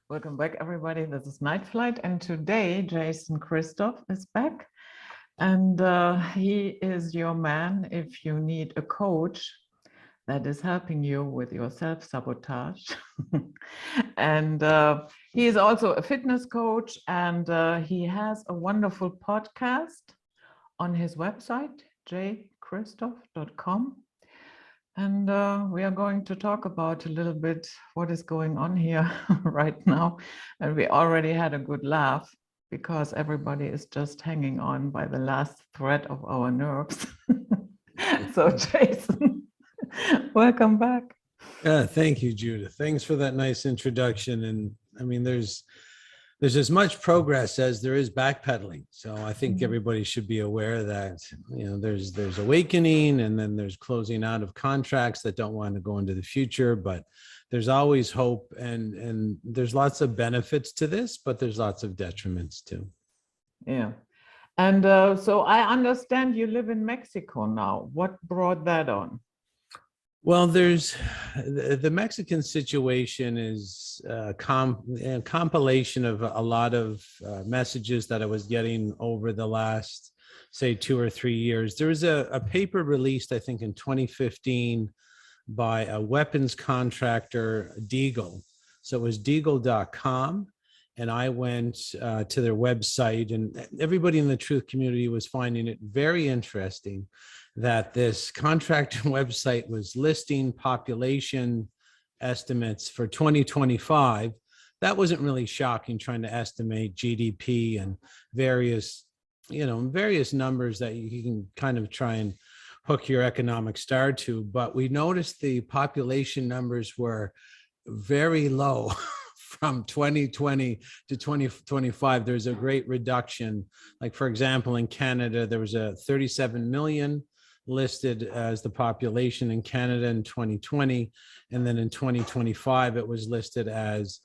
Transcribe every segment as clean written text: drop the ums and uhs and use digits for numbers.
Welcome back, everybody. This is Night Flight, and today Jason Christoff is back, and he is your man if you need a coach that is helping you with your self-sabotage. And he is also a fitness coach, and he has a wonderful podcast on his website, jchristoff.com. And we are going to talk about a little bit what is going on here right now. And we already had a good laugh because everybody is just hanging on by the last thread of our nerves. So Jason, welcome back. Thank you, Judith. Thanks for that nice introduction. And I mean, there's as much progress as there is backpedaling. So I think everybody should be aware that, there's awakening, and then there's closing out of contracts that don't want to go into the future, but there's always hope, and there's lots of benefits to this, but there's lots of detriments too. Yeah. And so I understand you live in Mexico now. What brought that on? Well, there's the Mexican situation is a compilation of a lot of messages that I was getting over the last, say, 2 or 3 years. There was a paper released, I think, in 2015 by a weapons contractor, Deagle. So it was deagle.com. And I went to their website, and everybody in the truth community was finding it very interesting that this contractor website was listing population estimates for 2025. That wasn't really shocking, trying to estimate GDP and various numbers that you can kind of try and hook your economic star to. But we noticed the population numbers were very low. From 2020 to 2025, there's a great reduction. Like, for example, in Canada, there was a 37 million listed as the population in Canada in 2020. And then in 2025, it was listed as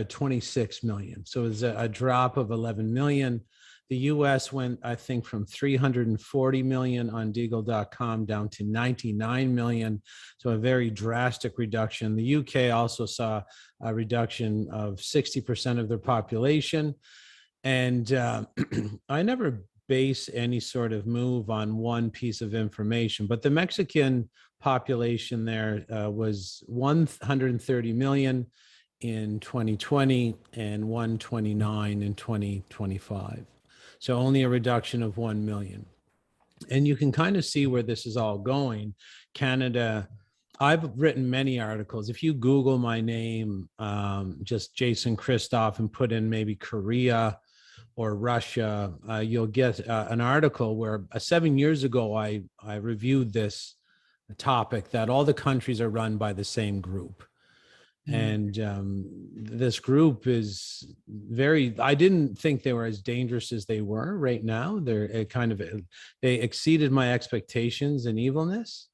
26 million. So it was a drop of 11 million. The US went, I think, from 340 million on deagle.com down to 99 million. So a very drastic reduction. The UK also saw a reduction of 60% of their population. And I never base any sort of move on one piece of information, but the Mexican population there was 130 million in 2020 and 129 in 2025. So only a reduction of 1 million. And you can kind of see where this is all going. Canada, I've written many articles. If you Google my name, just Jason Christoff, and put in maybe Korea or Russia, you'll get an article where 7 years ago, I reviewed this topic, that all the countries are run by the same group. And this group is I didn't think they were as dangerous as they were right now. They exceeded my expectations in evilness.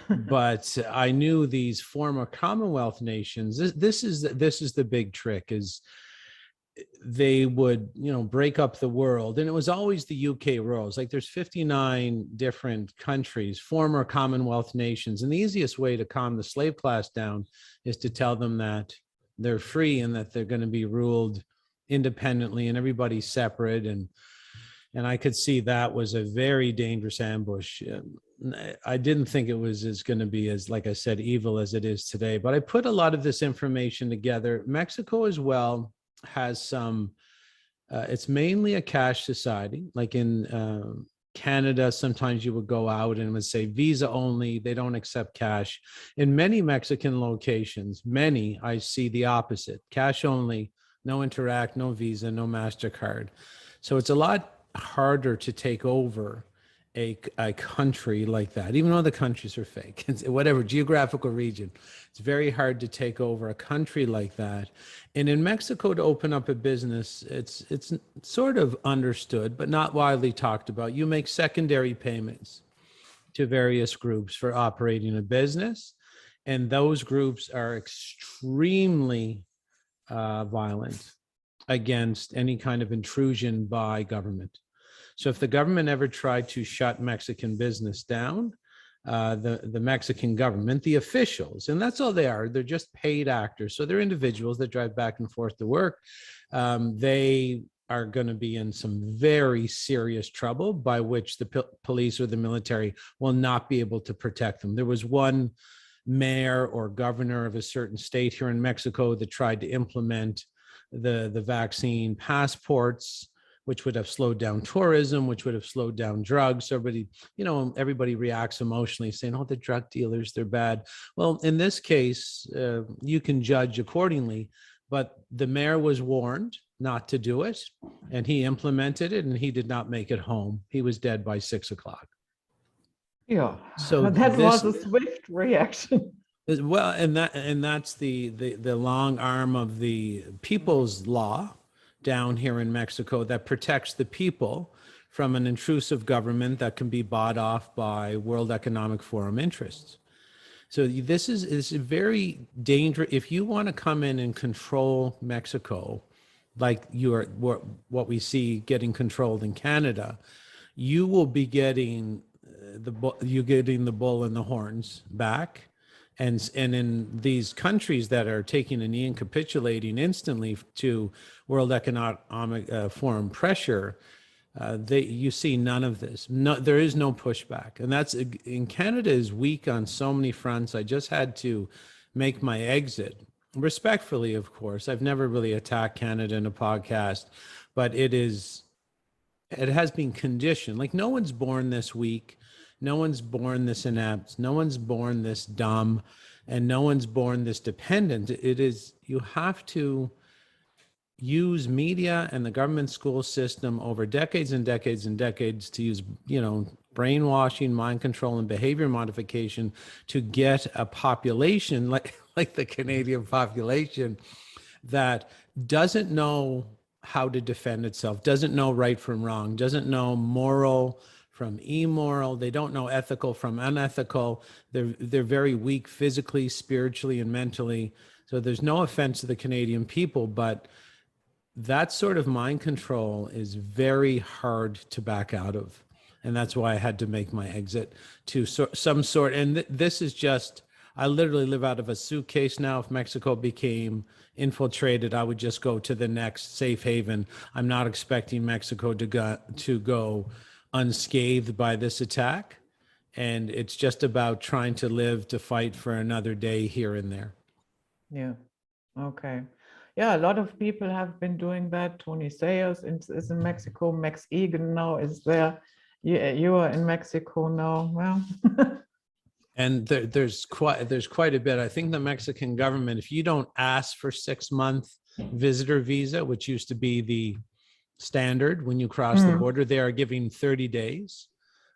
But I knew these former Commonwealth nations, this is the big trick, is they would, break up the world. And it was always the UK rules. Like, there's 59 different countries, former Commonwealth nations. And the easiest way to calm the slave class down is to tell them that they're free and that they're going to be ruled independently and everybody's separate. And I could see that was a very dangerous ambush. I didn't think it was going to be as, like I said, evil as it is today. But I put a lot of this information together. Mexico as well has some, it's mainly a cash society. Like in Canada, sometimes you would go out and would say Visa only, they don't accept cash. In many Mexican locations, I see the opposite: cash only, no Interact, no Visa, no MasterCard. So it's a lot harder to take over a country like that, even though the countries are fake. It's whatever geographical region, it's very hard to take over a country like that. And in Mexico, to open up a business, it's sort of understood, but not widely talked about. You make secondary payments to various groups for operating a business, and those groups are extremely violent against any kind of intrusion by government. So if the government ever tried to shut Mexican business down, the Mexican government, the officials, and that's all they are. They're just paid actors. So they're individuals that drive back and forth to work. They are going to be in some very serious trouble, by which the police or the military will not be able to protect them. There was one mayor or governor of a certain state here in Mexico that tried to implement the vaccine passports, which would have slowed down tourism, which would have slowed down drugs. Everybody reacts emotionally saying, oh, the drug dealers, they're bad. Well, in this case, you can judge accordingly, but the mayor was warned not to do it, and he implemented it, and he did not make it home. He was dead by 6 o'clock. Yeah, so that was a swift reaction. Well, and that's the long arm of the people's law down here in Mexico that protects the people from an intrusive government that can be bought off by World Economic Forum interests. So this is very dangerous. If you want to come in and control Mexico, like what we see getting controlled in Canada, you will be getting the bull and the horns back. And in these countries that are taking a knee and capitulating instantly to World Economic Forum pressure, you see none of this. No, there is no pushback. And that's, in Canada is weak on so many fronts. I just had to make my exit, respectfully, of course. I've never really attacked Canada in a podcast, but it has been conditioned. Like, no one's born this weak. No one's born this inept. No one's born this dumb, and no one's born this dependent. You have to use media and the government school system over decades and decades and decades to use, brainwashing, mind control, and behavior modification to get a population like the Canadian population that doesn't know how to defend itself, doesn't know right from wrong, doesn't know moral from immoral. They don't know ethical from unethical. They're very weak physically, spiritually, and mentally. So there's no offense to the Canadian people, but that sort of mind control is very hard to back out of. And that's why I had to make my exit to some sort. And this is just, I literally live out of a suitcase now. If Mexico became infiltrated, I would just go to the next safe haven. I'm not expecting Mexico to go unscathed by this attack. And it's just about trying to live to fight for another day here and there. Yeah. Okay. Yeah, a lot of people have been doing that. Tony Sayers is in Mexico. Max Egan now is there. You are in Mexico now. Well, and there's quite a bit. I think the Mexican government, if you don't ask for 6-month visitor visa, which used to be the standard when you cross the border, they are giving 30 days.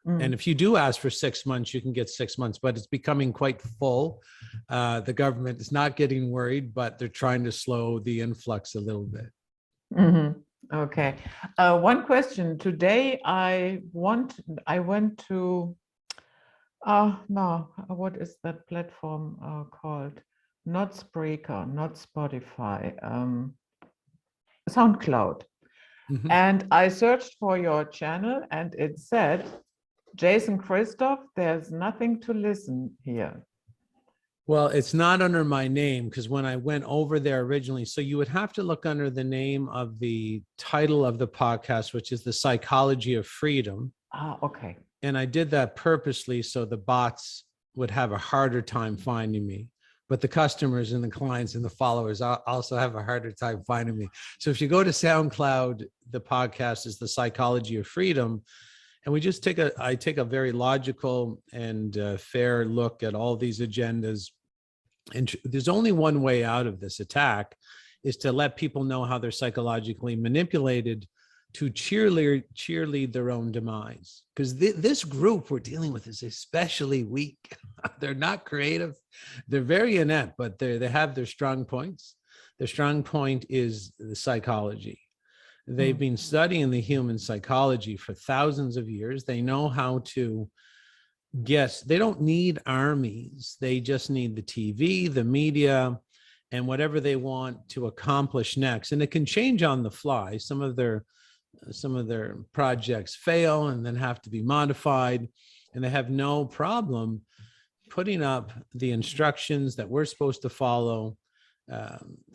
And if you do ask for 6 months, you can get 6 months, but it's becoming quite full. The government is not getting worried, but they're trying to slow the influx a little bit. Okay. One question. Today I went to, no, what is that platform called? Not Spreaker, not Spotify, SoundCloud. And I searched for your channel and it said, Jason Christoff, there's nothing to listen here. Well, it's not under my name, because when I went over there originally, so you would have to look under the name of the title of the podcast, which is The Psychology of Freedom. Okay. And I did that purposely so the bots would have a harder time finding me. But the customers and the clients and the followers also have a harder time finding me. So if you go to SoundCloud, the podcast is The Psychology of Freedom. And we just I take a very logical and fair look at all these agendas. And there's only one way out of this attack, is to let people know how they're psychologically manipulated to cheerlead their own demise. Because this group we're dealing with is especially weak. They're not creative. They're very inept, but they have their strong points. Their strong point is the psychology. They've been studying the human psychology for thousands of years. They know how to guess. They don't need armies. They just need the TV, the media, and whatever they want to accomplish next. And it can change on the fly. Some of their projects fail and then have to be modified. and they have no problem putting up the instructions that we're supposed to follow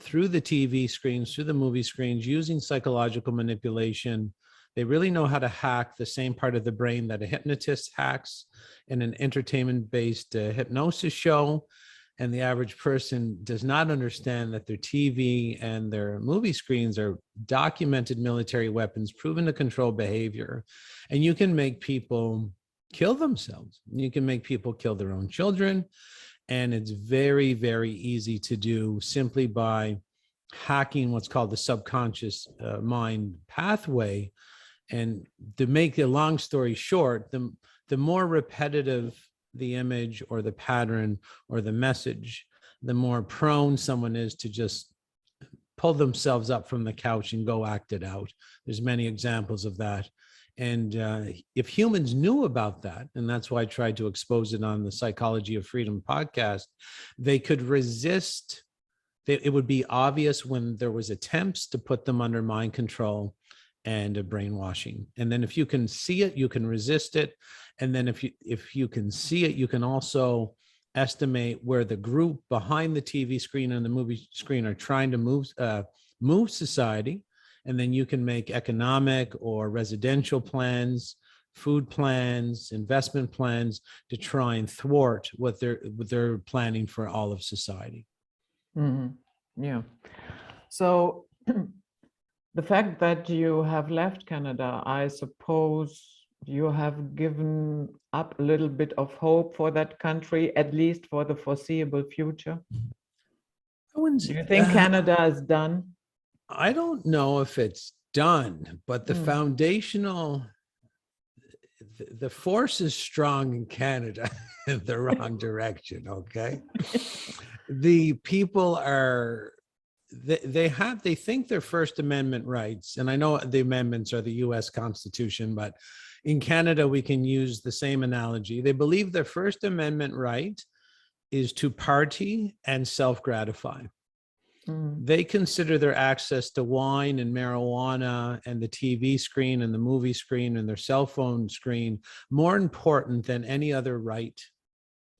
through the TV screens, through the movie screens, using psychological manipulation. They really know how to hack the same part of the brain that a hypnotist hacks in an entertainment-based hypnosis show. And the average person does not understand that their TV and their movie screens are documented military weapons, proven to control behavior. And you can make people kill themselves. You can make people kill their own children. And it's very, very easy to do simply by hacking what's called the subconscious mind pathway. And to make a long story short, the more repetitive the image or the pattern or the message, the more prone someone is to just pull themselves up from the couch and go act it out. There's many examples of that. And if humans knew about that, and that's why I tried to expose it on the Psychology of Freedom podcast, they could resist. It would be obvious when there was attempts to put them under mind control and a brainwashing. And then if you can see it, you can resist it. And then if you can see it, you can also estimate where the group behind the TV screen and the movie screen are trying to move society. And then you can make economic or residential plans, food plans, investment plans to try and thwart what they're planning for all of society. Mm-hmm. Yeah. So the fact that you have left Canada, I suppose you have given up a little bit of hope for that country, at least for the foreseeable future. Do you think Canada is done? I don't know if it's done, but the foundational, the force is strong in Canada in the wrong direction, okay? The people are, they think their First Amendment rights, and I know the amendments are the US Constitution, but in Canada, we can use the same analogy. They believe their First Amendment right is to party and self-gratify. They consider their access to wine and marijuana and the TV screen and the movie screen and their cell phone screen more important than any other right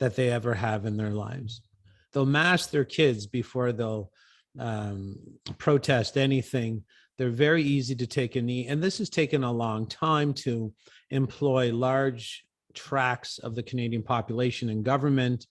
that they ever have in their lives. They'll mask their kids before they'll protest anything. They're very easy to take a knee. And this has taken a long time to employ large tracts of the Canadian population in government.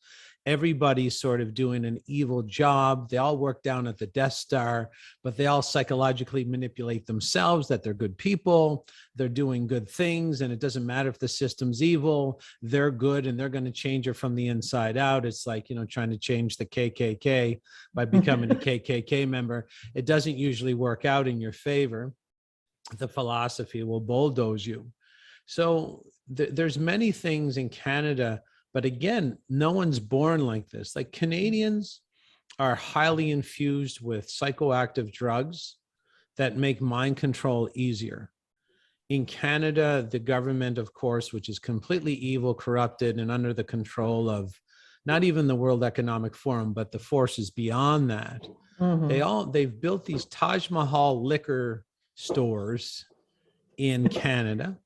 Everybody's sort of doing an evil job. They all work down at the Death Star, but they all psychologically manipulate themselves that they're good people, they're doing good things, and it doesn't matter if the system's evil, they're good and they're going to change it from the inside out. It's like, trying to change the KKK by becoming a KKK member. It doesn't usually work out in your favor. The philosophy will bulldoze you. So there's many things in Canada. But again, no one's born like this. Like Canadians are highly infused with psychoactive drugs that make mind control easier. In Canada, the government, of course, which is completely evil, corrupted, and under the control of not even the World Economic Forum, but the forces beyond that. They've built these Taj Mahal liquor stores in Canada.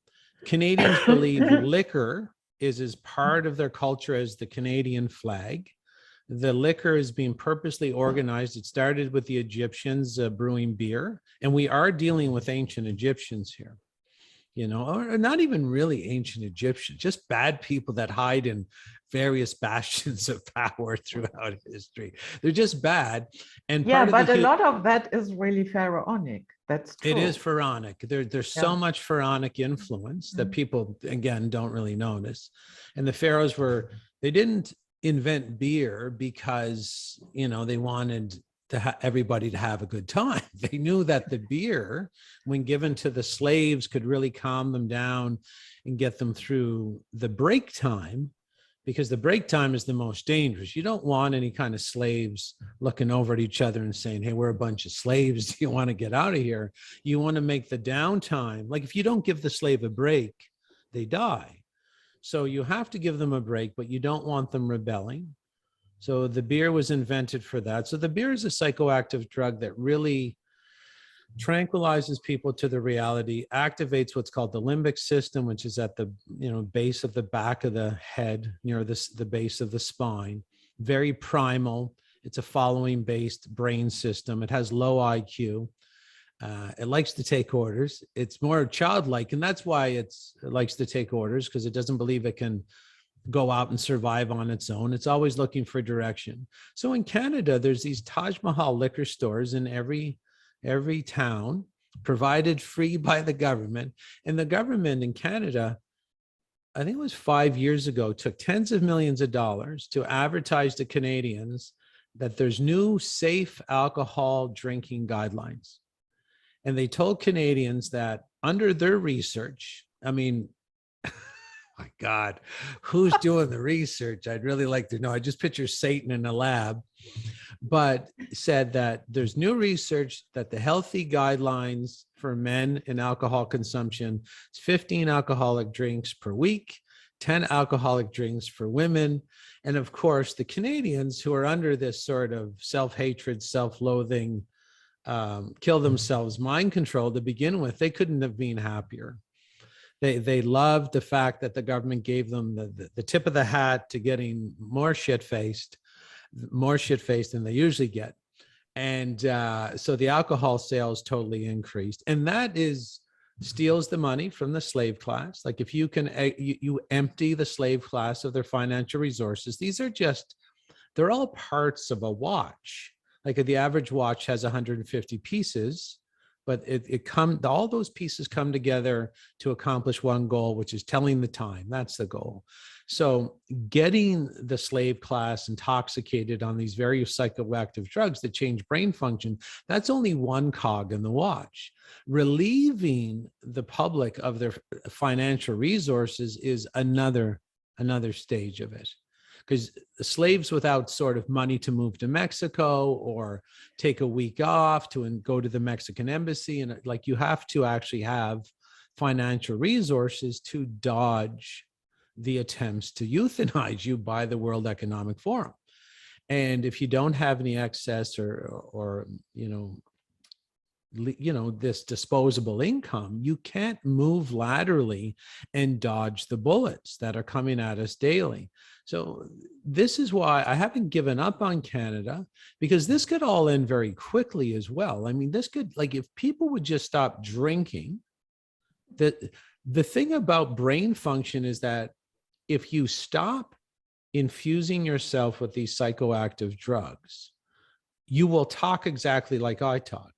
Canadians believe liquor is as part of their culture as the Canadian flag. The liquor is being purposely organized. It started with the Egyptians brewing beer, and we are dealing with ancient Egyptians here, or not even really ancient Egyptians, just bad people that hide in various bastions of power throughout history. They're just bad. And but a lot of that is really pharaonic. That's true. It is pharaonic. There's so much pharaonic influence that people, again, don't really notice. And the pharaohs they didn't invent beer because, they wanted everybody to have a good time. They knew that the beer, when given to the slaves, could really calm them down and get them through the break time, because the break time is the most dangerous. You don't want any kind of slaves looking over at each other and saying, hey, we're a bunch of slaves. Do you want to get out of here? You want to make the downtime. Like if you don't give the slave a break, they die. So you have to give them a break, but you don't want them rebelling. So the beer was invented for that. So the beer is a psychoactive drug that really tranquilizes people to the reality, activates what's called the limbic system, which is at the base of the back of the head, near the base of the spine. Very primal. It's a following based brain system. It has low IQ. It likes to take orders. It's more childlike, and that's why it likes to take orders, because it doesn't believe it can go out and survive on its own. It's always looking for direction. So in Canada, there's these Taj Mahal liquor stores in every town, provided free by the government. And the government in Canada, I think it was 5 years ago, took tens of millions of dollars to advertise to Canadians that there's new safe alcohol drinking guidelines. And they told Canadians that under their research, I mean, my God, who's doing the research? I'd really like to know. I just picture Satan in a lab, but said that there's new research that the healthy guidelines for men in alcohol consumption is 15 alcoholic drinks per week, 10 alcoholic drinks for women. And of course, the Canadians who are under this sort of self-hatred, self-loathing, kill themselves mind control to begin with, they couldn't have been happier. They loved the fact that the government gave them the tip of the hat to getting more shit-faced than they usually get. And so the alcohol sales totally increased. And that steals the money from the slave class. Like if you can, you empty the slave class of their financial resources. They're all parts of a watch. Like the average watch has 150 pieces, but all those pieces come together to accomplish one goal, which is telling the time. That's the goal. So getting the slave class intoxicated on these various psychoactive drugs that change brain function, that's only one cog in the watch. Relieving the public of their financial resources is another stage of it. Because the slaves without sort of money to move to Mexico or take a week off to go to the Mexican embassy, and like you have to actually have financial resources to dodge the attempts to euthanize you by the World Economic Forum. And if you don't have any excess or this disposable income, you can't move laterally and dodge the bullets that are coming at us daily. So this is why I haven't given up on Canada, because this could all end very quickly as well. I mean, this could, like, if people would just stop drinking, the thing about brain function is that if you stop infusing yourself with these psychoactive drugs, you will talk exactly like I talk.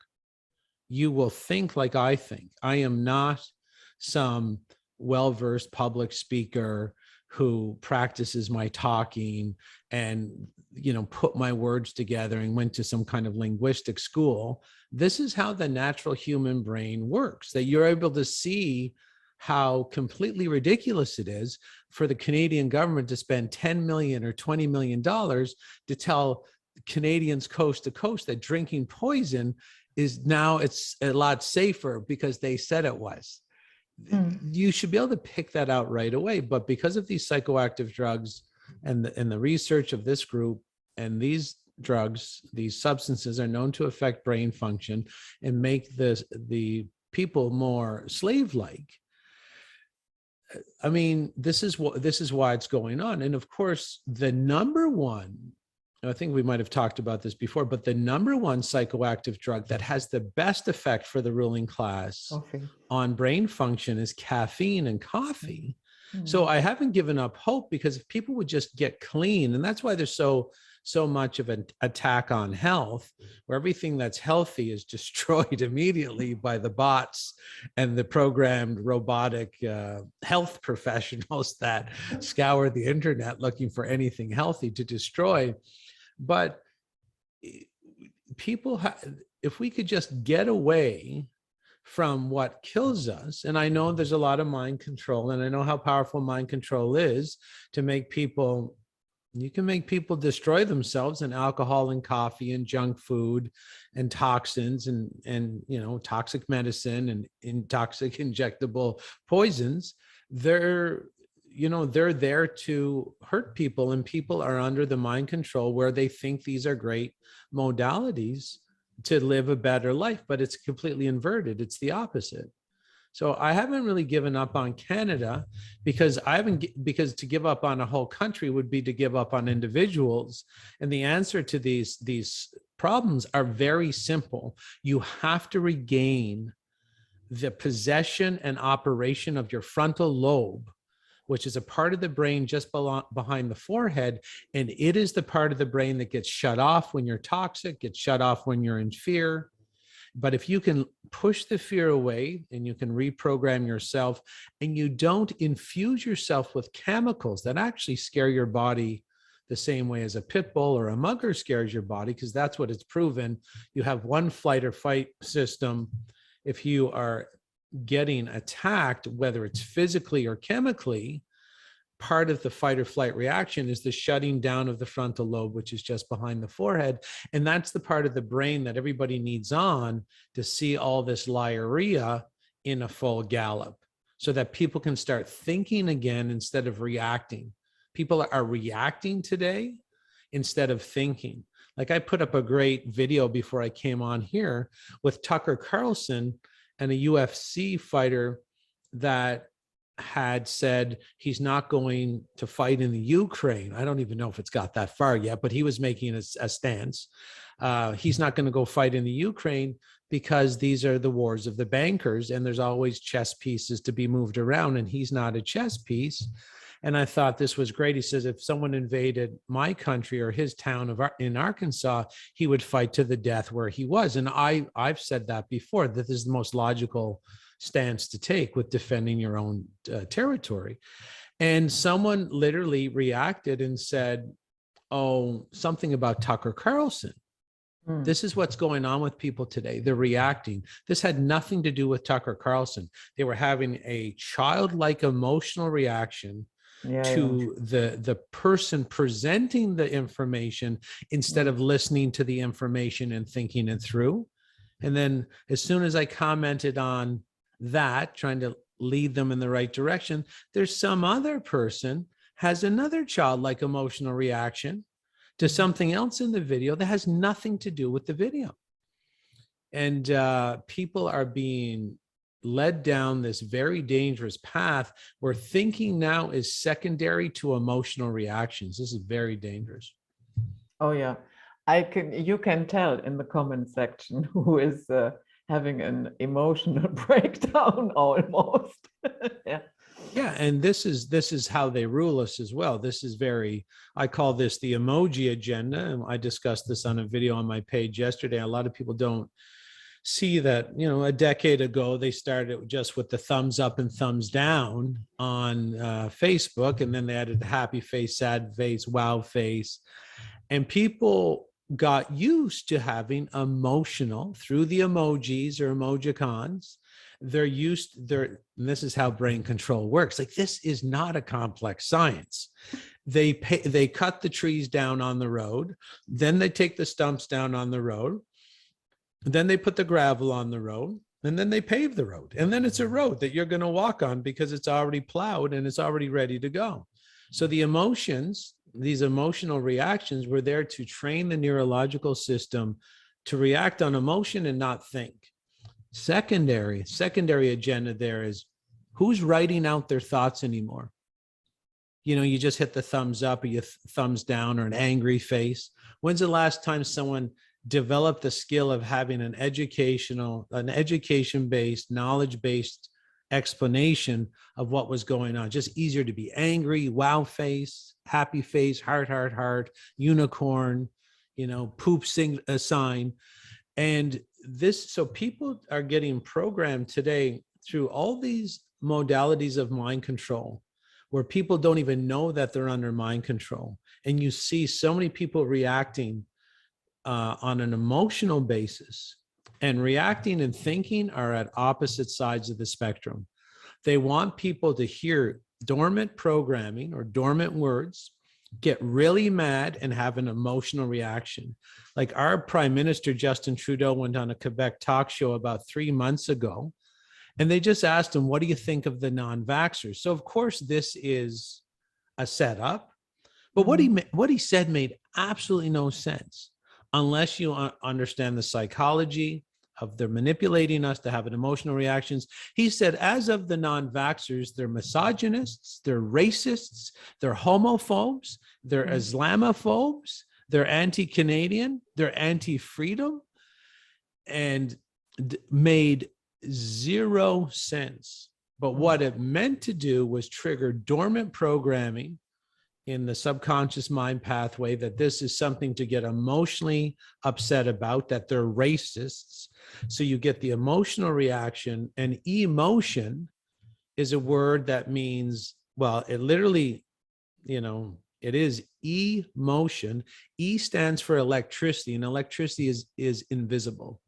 You will think like I think. I am not some well-versed public speaker who practices my talking and, put my words together and went to some kind of linguistic school. This is how the natural human brain works, that you're able to see how completely ridiculous it is for the Canadian government to spend $10 million or $20 million to tell Canadians coast to coast that drinking poison is now it's a lot safer because they said it was. You should be able to pick that out right away. But because of these psychoactive drugs and the research of this group, and these drugs, these substances are known to affect brain function and make the people more slave-like. I mean, this is why it's going on. And of course, the number one, I think we might have talked about this before, but the number one psychoactive drug that has the best effect for the ruling class on brain function is caffeine and coffee. So I haven't given up hope, because if people would just get clean, and that's why there's so much of an attack on health, where everything that's healthy is destroyed immediately by the bots and the programmed robotic health professionals that scour the internet looking for anything healthy to destroy. But if we could just get away from what kills us, and I know there's a lot of mind control, and I know how powerful mind control is to make people, you can make people destroy themselves in alcohol and coffee and junk food and toxins and toxic medicine and toxic injectable poisons. They're there to hurt people, and people are under the mind control where they think these are great modalities to live a better life, but it's completely inverted. It's the opposite. So I haven't really given up on Canada because because to give up on a whole country would be to give up on individuals. And the answer to these problems are very simple. You have to regain the possession and operation of your frontal lobe, which is a part of the brain just behind the forehead. And it is the part of the brain that gets shut off when you're toxic, gets shut off when you're in fear. But if you can push the fear away and you can reprogram yourself, and you don't infuse yourself with chemicals that actually scare your body the same way as a pit bull or a mugger scares your body, because that's what it's proven. You have one flight or fight system. If you are getting attacked, whether it's physically or chemically, part of the fight or flight reaction is the shutting down of the frontal lobe, which is just behind the forehead. And that's the part of the brain that everybody needs on to see all this liarrhea in a full gallop, so that people can start thinking again instead of reacting. People are reacting today instead of thinking. Like, I put up a great video before I came on here with Tucker Carlson and a UFC fighter that had said he's not going to fight in the Ukraine. I don't even know if it's got that far yet, but he was making a stance. He's not going to go fight in the Ukraine because these are the wars of the bankers, and there's always chess pieces to be moved around, and he's not a chess piece. And I thought this was great. He says, if someone invaded my country or his town in Arkansas, he would fight to the death where he was. And I've said that before, that this is the most logical stance to take with defending your own territory. And someone literally reacted and said, oh, something about Tucker Carlson. This is what's going on with people today. They're reacting. This had nothing to do with Tucker Carlson. They were having a childlike emotional reaction to the person presenting the information instead of listening to the information and thinking it through. And then as soon as I commented on that, trying to lead them in the right direction, there's some other person has another childlike emotional reaction to something else in the video that has nothing to do with the video. And people are being led down this very dangerous path where thinking now is secondary to emotional reactions. This is very dangerous. Oh yeah, you can tell in the comment section who is having an emotional breakdown almost. Yeah, and this is how they rule us as well. This is I call this the emoji agenda, and I discussed this on a video on my page yesterday. A lot of people don't see that, a decade ago, they started just with the thumbs up and thumbs down on Facebook, and then they added the happy face, sad face, wow face. And people got used to having emotional through the emojis or emojicons. And this is how brain control works. Like, this is not a complex science. They cut the trees down on the road, then they take the stumps down on the road, then they put the gravel on the road, and then they pave the road. And then it's a road that you're going to walk on because it's already plowed and it's already ready to go. So the emotions, these emotional reactions, were there to train the neurological system to react on emotion and not think. Secondary agenda there is, who's writing out their thoughts anymore? You just hit the thumbs up or you thumbs down or an angry face. When's the last time someone developed the skill of having an education-based, knowledge-based explanation of what was going on? Just easier to be angry, wow face, happy face, heart, unicorn, poop sign. And so people are getting programmed today through all these modalities of mind control, where people don't even know that they're under mind control. And you see so many people reacting on an emotional basis, and reacting and thinking are at opposite sides of the spectrum. They want people to hear dormant programming or dormant words, get really mad, and have an emotional reaction. Like our Prime Minister, Justin Trudeau, went on a Quebec talk show about 3 months ago, and they just asked him, what do you think of the non-vaxxers? So of course, this is a setup, but what he said made absolutely no sense. unless you understand the psychology of they're manipulating us to have an emotional reactions. He said, as of the non-vaxxers, they're misogynists, they're racists, they're homophobes, they're Islamophobes, they're anti-Canadian, they're anti-freedom, and made zero sense. But what it meant to do was trigger dormant programming in the subconscious mind pathway that this is something to get emotionally upset about, that they're racists. So you get the emotional reaction, and emotion is a word that means, well, it literally, it is emotion. E stands for electricity, and electricity is invisible.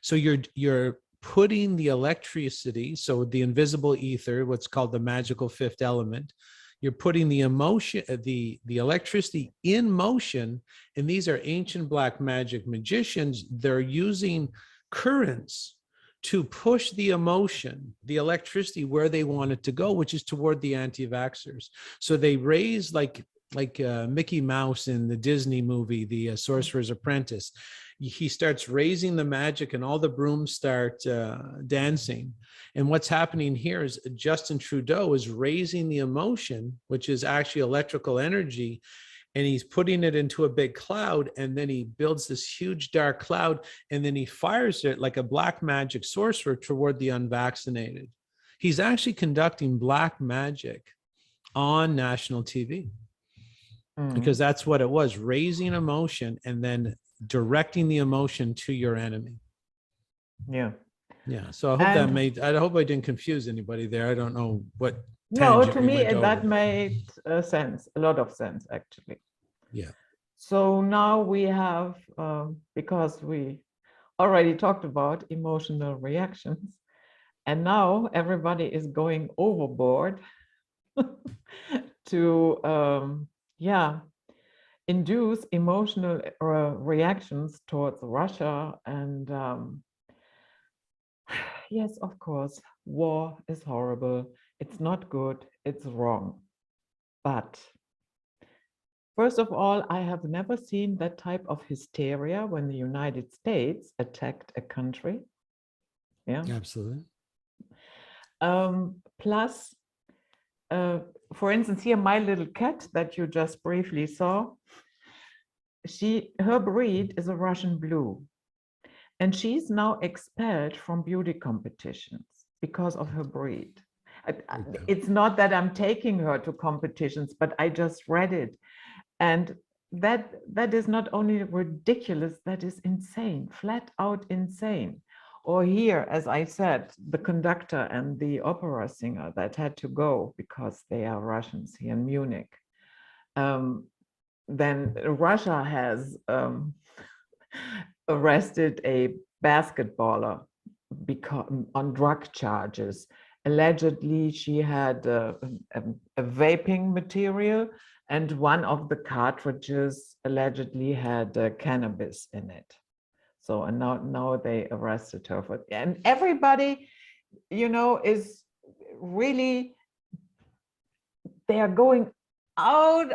So you're putting the electricity, so the invisible ether, what's called the magical fifth element, you're putting the emotion, the electricity in motion. And these are ancient black magic magicians. They're using currents to push the emotion, the electricity, where they want it to go, which is toward the anti-vaxxers. So they raise like Mickey Mouse in the Disney movie, The Sorcerer's Apprentice. He starts raising the magic and all the brooms start dancing. And what's happening here is Justin Trudeau is raising the emotion, which is actually electrical energy, and he's putting it into a big cloud, and then he builds this huge dark cloud, and then he fires it like a black magic sorcerer toward the unvaccinated. He's actually conducting black magic on national TV. Because that's what it was, raising emotion and then directing the emotion to your enemy. Yeah. So I hope I hope I didn't confuse anybody there. I don't know what. No, to me that made sense, a lot of sense actually. Yeah. So now we have, because we already talked about emotional reactions, and now everybody is going overboard to induce emotional reactions towards Russia. And yes, of course, war is horrible. It's not good. It's wrong. But first of all, I have never seen that type of hysteria when the United States attacked a country. Yeah, absolutely. Plus, for instance, here, my little cat that you just briefly saw, her breed is a Russian blue, and she's now expelled from beauty competitions because of her breed. It's not that I'm taking her to competitions, but I just read it, and that is not only ridiculous, that is insane, flat out insane. Or here, as I said, the conductor and the opera singer that had to go because they are Russians here in Munich. Then Russia has arrested a basketballer on drug charges. Allegedly, she had a vaping material, and one of the cartridges allegedly had cannabis in it. So, and now they arrested her for, and everybody, is really, they are going out.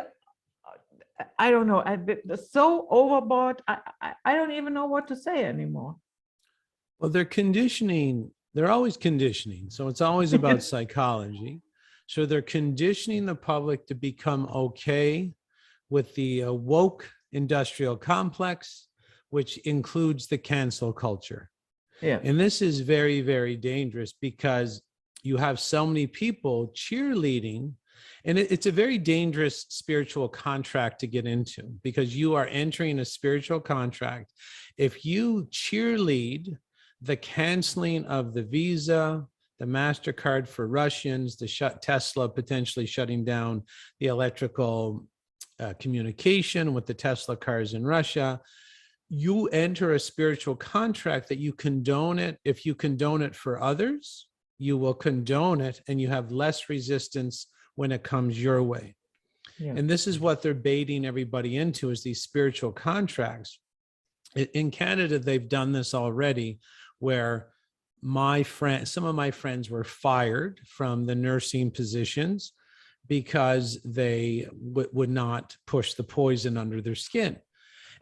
I don't know, so overboard. I don't even know what to say anymore. Well, they're conditioning. They're always conditioning. So it's always about psychology. So they're conditioning the public to become okay with the woke industrial complex, which includes the cancel culture. Yeah. And this is very, very dangerous because you have so many people cheerleading, and it's a very dangerous spiritual contract to get into, because you are entering a spiritual contract. If you cheerlead the canceling of the Visa, the MasterCard for Russians, the Tesla potentially shutting down the electrical communication with the Tesla cars in Russia, you enter a spiritual contract that you condone it. If you condone it for others, you will condone it, and you have less resistance when it comes your way. Yeah. And this is what they're baiting everybody into, is these spiritual contracts. In Canada, they've done this already, where some of my friends were fired from the nursing positions because they would not push the poison under their skin.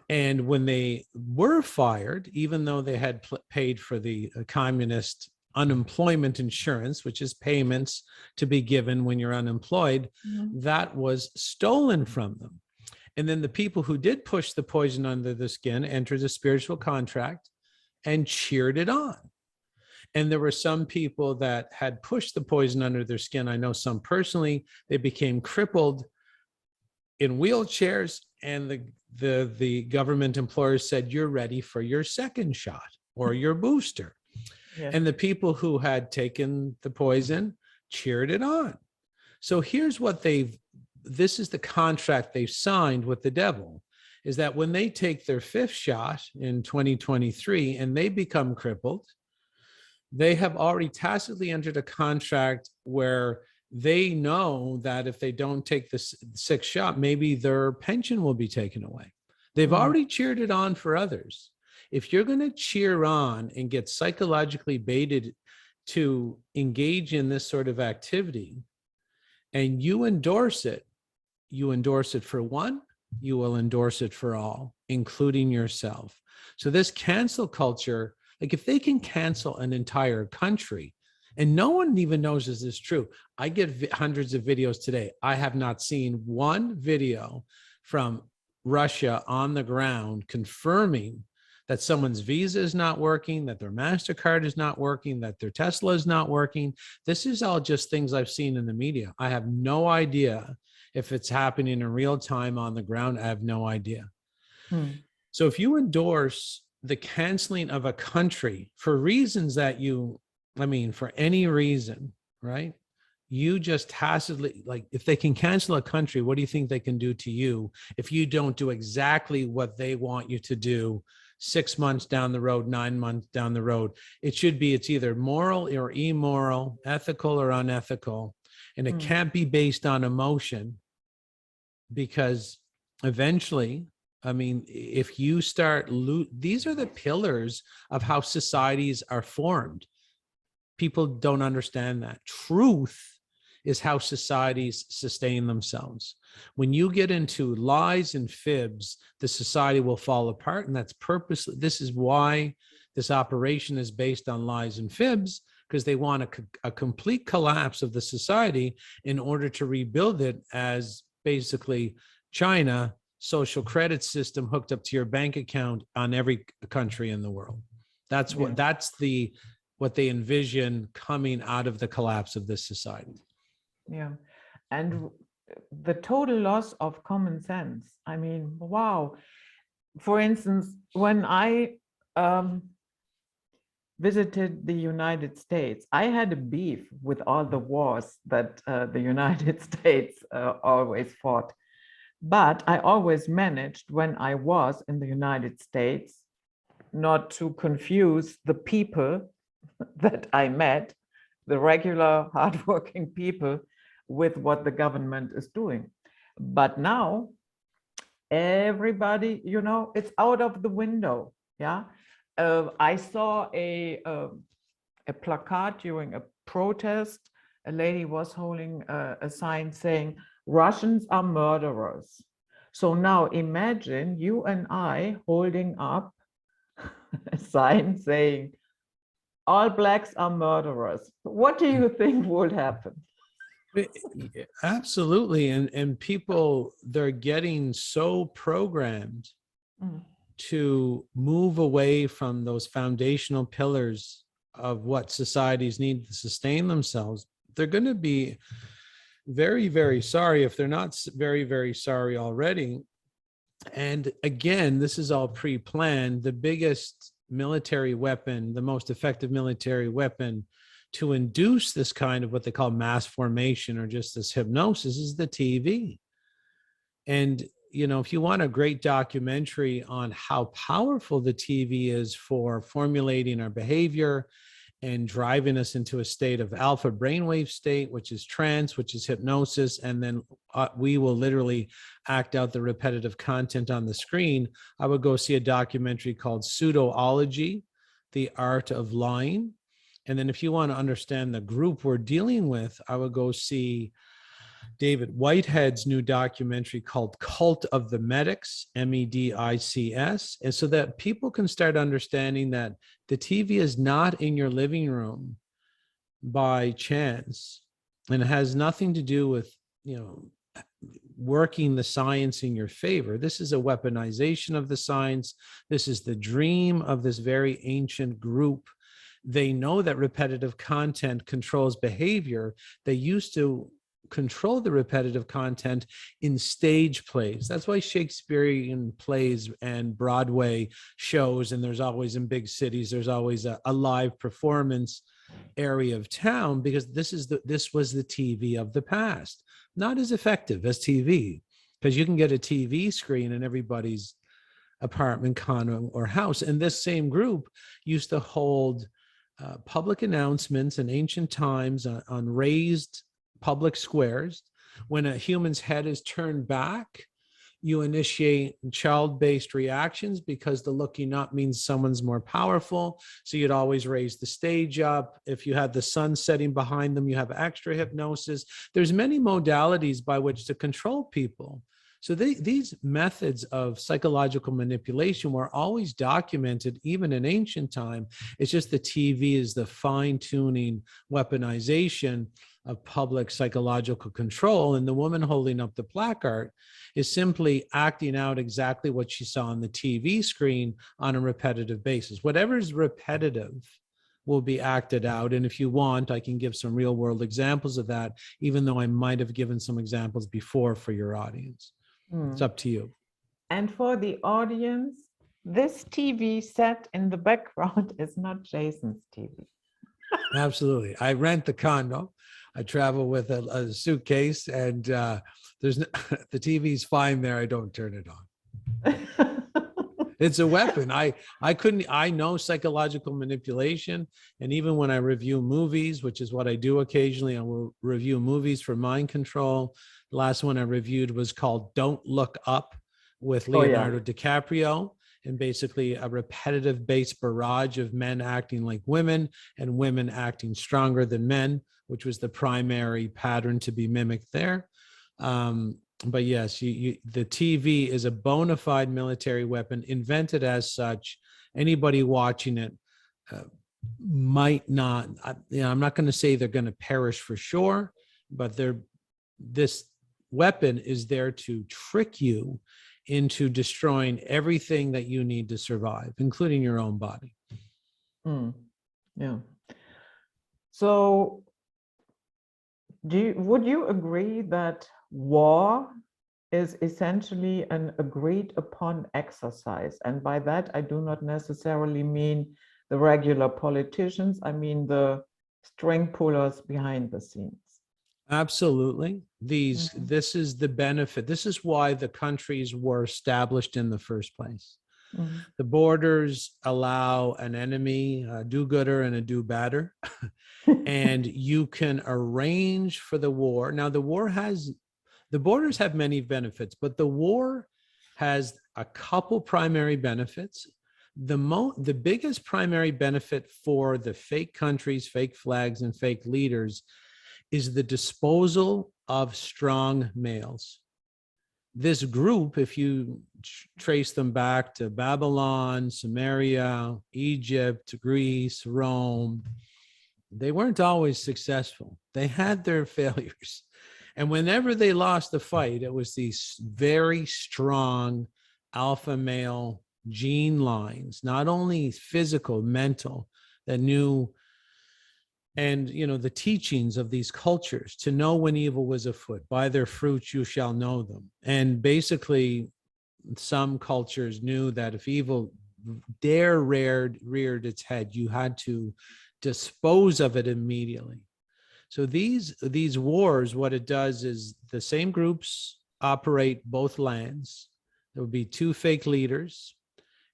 And when they were fired, even though they had paid for the communist unemployment insurance, which is payments to be given when you're unemployed, that was stolen from them. And then the people who did push the poison under the skin entered a spiritual contract and cheered it on. And there were some people that had pushed the poison under their skin. I know some personally, they became crippled in wheelchairs, and the government employers said, you're ready for your second shot or your booster. Yes. And the people who had taken the poison cheered it on. So here's what this is the contract they've signed with the devil, is that when they take their fifth shot in 2023 and they become crippled, they have already tacitly entered a contract where they know that if they don't take the sixth shot, maybe their pension will be taken away. They've already cheered it on for others. If you're going to cheer on and get psychologically baited to engage in this sort of activity, and you endorse it for one, you will endorse it for all, including yourself. So this cancel culture, like if they can cancel an entire country, and no one even knows this is true. I get hundreds of videos today. I have not seen one video from Russia on the ground confirming that someone's Visa is not working, that their MasterCard is not working, that their Tesla is not working. This is all just things I've seen in the media. I have no idea if it's happening in real time on the ground. I have no idea. So if you endorse the canceling of a country for reasons that for any reason, right? You just tacitly, like if they can cancel a country, what do you think they can do to you if you don't do exactly what they want you to do 6 months down the road, 9 months down the road? It's either moral or immoral, ethical or unethical. And it can't be based on emotion, because eventually, if you start, these are the pillars of how societies are formed. People don't understand that. Truth is how societies sustain themselves. When you get into lies and fibs, the society will fall apart, and that's purposely. This is why this operation is based on lies and fibs, because they want a complete collapse of the society in order to rebuild it as basically China social credit system hooked up to your bank account on every country in the world. That's what they envision coming out of the collapse of this society. Yeah. And the total loss of common sense. Wow. For instance, when I visited the United States, I had a beef with all the wars that the United States always fought. But I always managed, when I was in the United States, not to confuse the people that I met, the regular hardworking people, with what the government is doing. But now everybody, it's out of the window. Yeah. I saw a placard during a protest. A lady was holding a sign saying, Russians are murderers. So now imagine you and I holding up a sign saying, all blacks are murderers. What do you think would happen? Absolutely. And people, they're getting so programmed to move away from those foundational pillars of what societies need to sustain themselves. They're going to be very, very sorry if they're not very, very sorry already. And again, this is all pre-planned. The biggest military weapon, the most effective military weapon to induce this kind of what they call mass formation or just this hypnosis is the TV. And, if you want a great documentary on how powerful the TV is for formulating our behavior and driving us into a state of alpha brainwave state, which is trance, which is hypnosis, and then we will literally act out the repetitive content on the screen, I would go see a documentary called Pseudoology, The Art of Lying. And then if you want to understand the group we're dealing with, I would go see David Whitehead's new documentary called Cult of the Medics, MEDICS, and so that people can start understanding that the TV is not in your living room by chance, and it has nothing to do with, working the science in your favor. This is a weaponization of the science. This is the dream of this very ancient group. They know that repetitive content controls behavior. They used to control the repetitive content in stage plays. That's why Shakespearean plays and Broadway shows, and there's always in big cities, there's always a live performance area of town, because this was the TV of the past. Not as effective as TV, because you can get a TV screen in everybody's apartment, condo, or house. And this same group used to hold public announcements in ancient times on raised public squares. When a human's head is turned back, you initiate child-based reactions, because the looking up means someone's more powerful. So you'd always raise the stage up. If you had the sun setting behind them, you have extra hypnosis. There's many modalities by which to control people. So these methods of psychological manipulation were always documented, even in ancient time. It's just the TV is the fine-tuning weaponization of public psychological control. And the woman holding up the placard is simply acting out exactly what she saw on the TV screen on a repetitive basis. Whatever is repetitive will be acted out. And if you want, I can give some real world examples of that, even though I might have given some examples before for your audience. It's up to you. And for the audience, this TV set in the background is not Jason's TV. Absolutely. I rent the condo. I travel with a suitcase, and there's the TV's fine there. I don't turn it on. It's a weapon. I know psychological manipulation. And even when I review movies, which is what I do occasionally, I will review movies for mind control. The last one I reviewed was called Don't Look Up with Leonardo DiCaprio. And basically a repetitive base barrage of men acting like women and women acting stronger than men, which was the primary pattern to be mimicked there. But yes, the TV is a bona fide military weapon, invented as such. Anybody watching it might not, I'm not going to say they're going to perish for sure, but this weapon is there to trick you into destroying everything that you need to survive, including your own body. Yeah. So would you agree that war is essentially an agreed upon exercise? And by that, I do not necessarily mean the regular politicians. I mean the string pullers behind the scenes. Absolutely. This is the benefit. This is why the countries were established in the first place. The borders allow an enemy, a do-gooder and a do-badder, and you can arrange for the war. Now, the borders have many benefits, but the war has a couple primary benefits. The biggest primary benefit for the fake countries, fake flags, and fake leaders is the disposal of strong males. This group, if you trace them back to Babylon, Samaria, Egypt, Greece, Rome, they weren't always successful. They had their failures. And whenever they lost the fight, it was these very strong alpha male gene lines, not only physical, mental, that knew, and the teachings of these cultures, to know when evil was afoot. By their fruits you shall know them. And basically, some cultures knew that if evil reared its head, you had to dispose of it immediately. So these wars, what it does is the same groups operate both lands. There will be two fake leaders,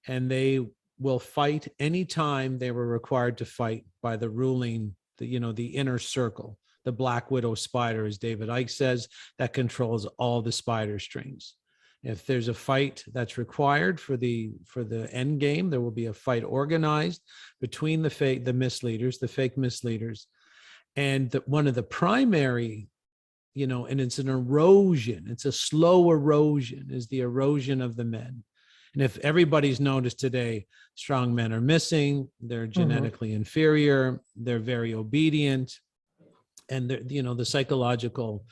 and they will fight anytime they were required to fight by the ruling, the inner circle, the Black Widow spider, as David Icke says, that controls all the spider strings. If there's a fight that's required for the end game, there will be a fight organized between the fake misleaders. And one of the primary and it's an erosion. It's a slow erosion, is the erosion of the men. And if everybody's noticed today, strong men are missing, they're genetically inferior, they're very obedient, and the psychological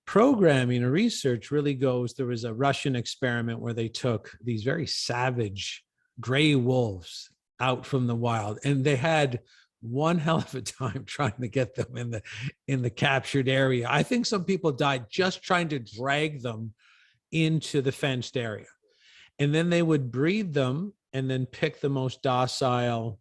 programming or research really goes. There was a Russian experiment where they took these very savage gray wolves out from the wild, and they had one hell of a time trying to get them in the captured area. I think some people died just trying to drag them into the fenced area. And then they would breed them and then pick the most docile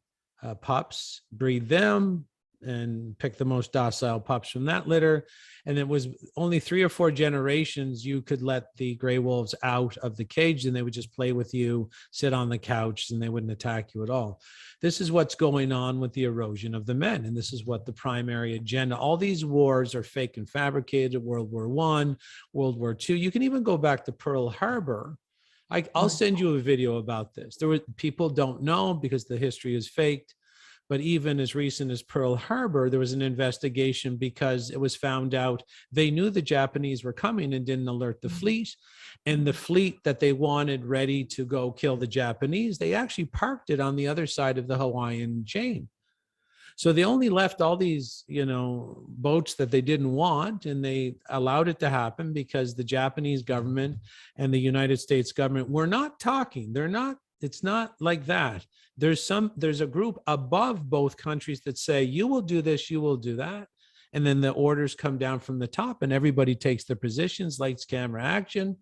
pups, breed them, and pick the most docile pups from that litter. And it was only 3 or 4 generations you could let the gray wolves out of the cage, and they would just play with you, sit on the couch, and they wouldn't attack you at all. This is what's going on with the erosion of the men. And this is what the primary agenda, all these wars are fake and fabricated. World War I, World War II. You can even go back to Pearl Harbor. I'll send you a video about this. People don't know because the history is faked. But even as recent as Pearl Harbor, there was an investigation because it was found out they knew the Japanese were coming and didn't alert the fleet. And the fleet that they wanted ready to go kill the Japanese, they actually parked it on the other side of the Hawaiian chain. So they only left all these, boats that they didn't want, and they allowed it to happen because the Japanese government and the United States government were not talking. It's not like that. There's a group above both countries that say, you will do this, you will do that. And then the orders come down from the top and everybody takes their positions, lights, camera, action.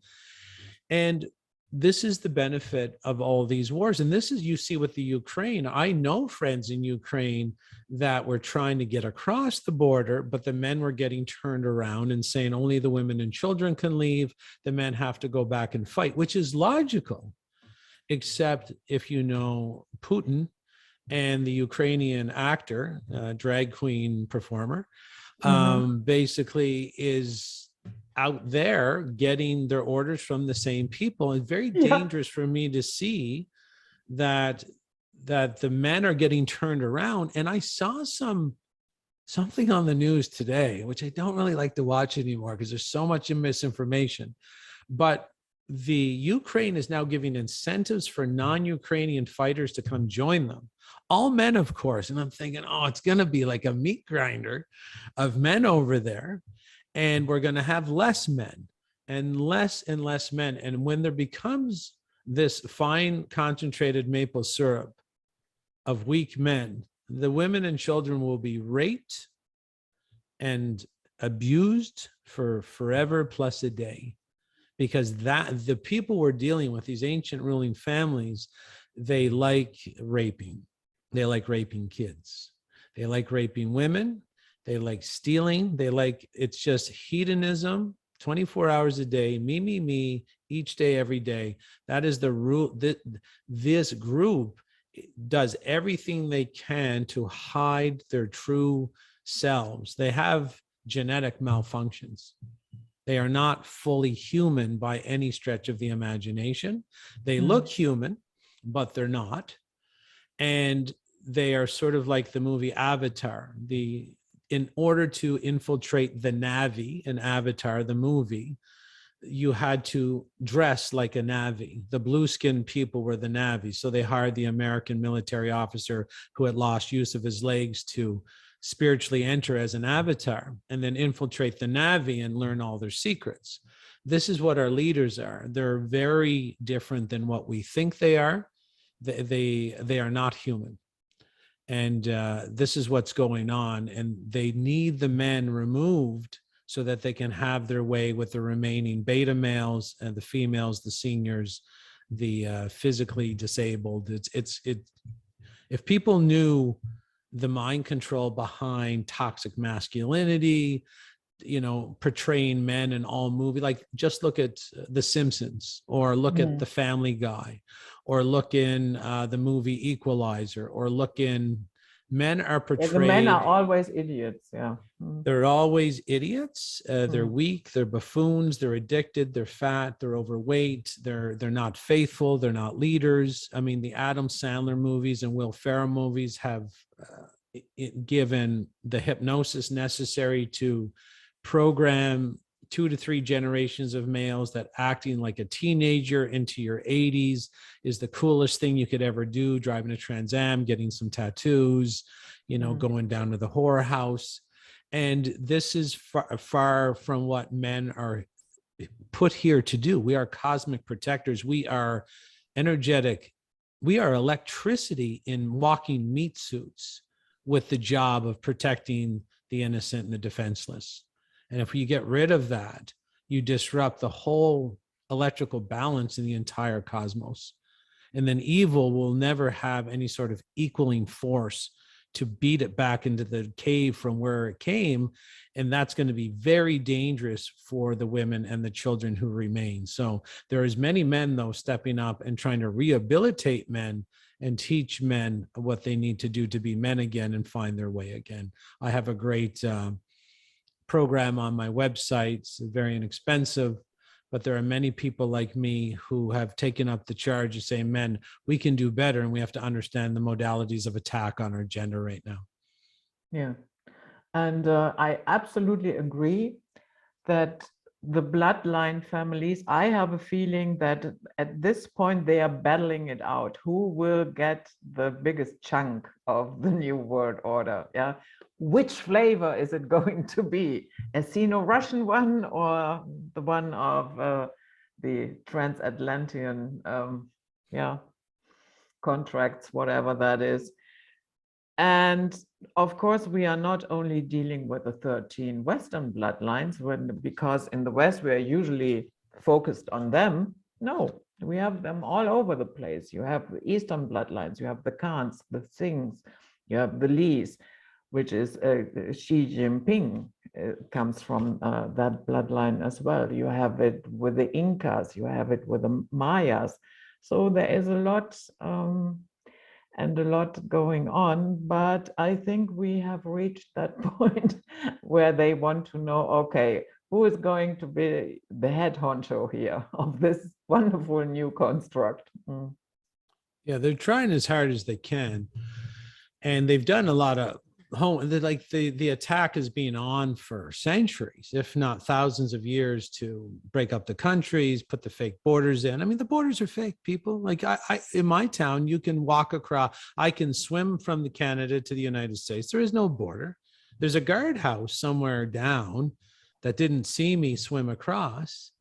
And this is the benefit of all these wars. And this is, you see with the Ukraine. I know friends in Ukraine that were trying to get across the border, but the men were getting turned around and saying only the women and children can leave. The men have to go back and fight, which is logical. Except if you know Putin and the Ukrainian actor, drag queen performer, basically is out there getting their orders from the same people. It's very dangerous for me to see that the men are getting turned around. And I saw something on the news today, which I don't really like to watch anymore because there's so much misinformation. But the Ukraine is now giving incentives for non-Ukrainian fighters to come join them. All men, of course. And I'm thinking, it's going to be like a meat grinder of men over there. And we're going to have less men and less men. And when there becomes this fine concentrated maple syrup of weak men, the women and children will be raped and abused for forever plus a day. Because the people we're dealing with, these ancient ruling families, they like raping. They like raping kids. They like raping women. They like stealing. It's just hedonism, 24 hours a day, me, each day, every day. That is the rule. This group does everything they can to hide their true selves. They have genetic malfunctions. They are not fully human by any stretch of the imagination. They look human, but they're not. And they are sort of like the movie Avatar. In order to infiltrate the Na'vi in Avatar, the movie, you had to dress like a Na'vi. The blue-skinned people were the Na'vi. So they hired the American military officer who had lost use of his legs to spiritually enter as an avatar and then infiltrate the Na'vi and learn all their secrets. This is what our leaders are. They're very different than what we think they are. They are not human. And this is what's going on. And they need the men removed so that they can have their way with the remaining beta males and the females, the seniors, the physically disabled. If people knew the mind control behind toxic masculinity, portraying men in all movies, like just look at The Simpsons or look at The Family Guy or look in the movie Equalizer or look in, men are portrayed. The men are always idiots. Yeah. They're always idiots. They're weak. They're buffoons. They're addicted. They're fat. They're overweight. They're not faithful. They're not leaders. I mean, the Adam Sandler movies and Will Ferrell movies have given the hypnosis necessary to program 2 to 3 generations of males that acting like a teenager into your 80s is the coolest thing you could ever do, driving a Trans Am, getting some tattoos, going down to the whorehouse. And this is far from what men are put here to do. We are cosmic protectors. We are energetic. We are electricity in walking meat suits with the job of protecting the innocent and the defenseless. And if you get rid of that, you disrupt the whole electrical balance in the entire cosmos. And then evil will never have any sort of equaling force to beat it back into the cave from where it came. And that's going to be very dangerous for the women and the children who remain. So there is many men, though, stepping up and trying to rehabilitate men and teach men what they need to do to be men again and find their way again. I have a great program on my website. It's very inexpensive, but there are many people like me who have taken up the charge of saying, men, we can do better, and we have to understand the modalities of attack on our gender right now. Yeah, and I absolutely agree that the bloodline families, I have a feeling that at this point they are battling it out. Who will get the biggest chunk of the new world order? Yeah, which flavor is it going to be? A Sino-Russian one or the one of the transatlantic contracts, whatever that is. And of course, we are not only dealing with the 13 Western bloodlines, because in the West, we are usually focused on them. No, we have them all over the place. You have the Eastern bloodlines, you have the Khans, the Singhs, you have the Lees, which is Xi Jinping comes from that bloodline as well. You have it with the Incas, you have it with the Mayas. So there is a lot and a lot going on, but I think we have reached that point where they want to know, okay, who is going to be the head honcho here of this wonderful new construct? Yeah, they're trying as hard as they can. And they've done a lot of the attack has been on for centuries, if not thousands of years, to break up the countries, put the fake borders in. I mean, the borders are fake, people. Like I in my town, you can walk across, I can swim from the Canada to the United States. There is no border. There's a guardhouse somewhere down that didn't see me swim across.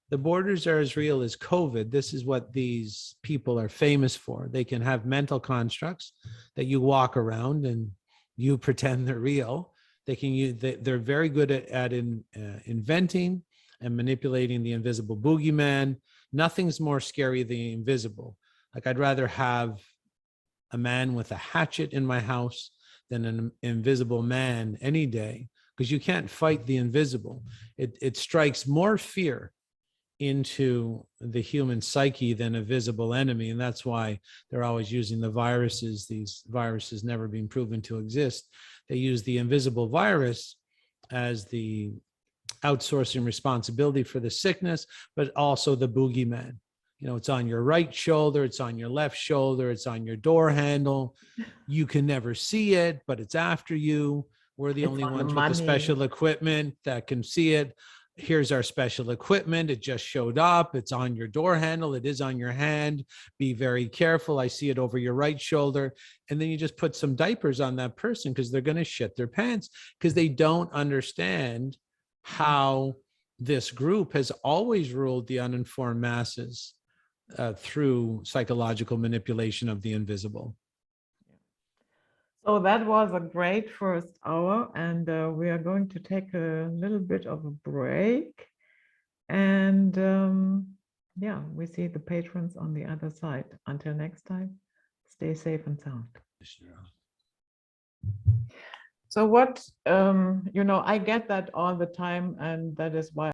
The borders are as real as COVID. This is what these people are famous for. They can have mental constructs that you walk around and you pretend they're real. They can use. They're very good at inventing and manipulating the invisible boogeyman. Nothing's more scary than the invisible. Like I'd rather have a man with a hatchet in my house than an invisible man any day, because you can't fight the invisible. It strikes more fear into the human psyche than a visible enemy. And that's why they're always using the viruses. These viruses never been proven to exist. They use the invisible virus as the outsourcing responsibility for the sickness, but also the boogeyman. It's on your right shoulder, it's on your left shoulder, it's on your door handle. You can never see it, but it's after you. We're the only ones with the special equipment that can see it. Here's our special equipment. It just showed up. It's on your door handle. It is on your hand. Be very careful. I see it over your right shoulder. And then you just put some diapers on that person because they're going to shit their pants because they don't understand how this group has always ruled the uninformed masses through psychological manipulation of the invisible. So that was a great first hour, and we are going to take a little bit of a break. And yeah, we see the patrons on the other side. Until next time, stay safe and sound. So what, I get that all the time, and that is why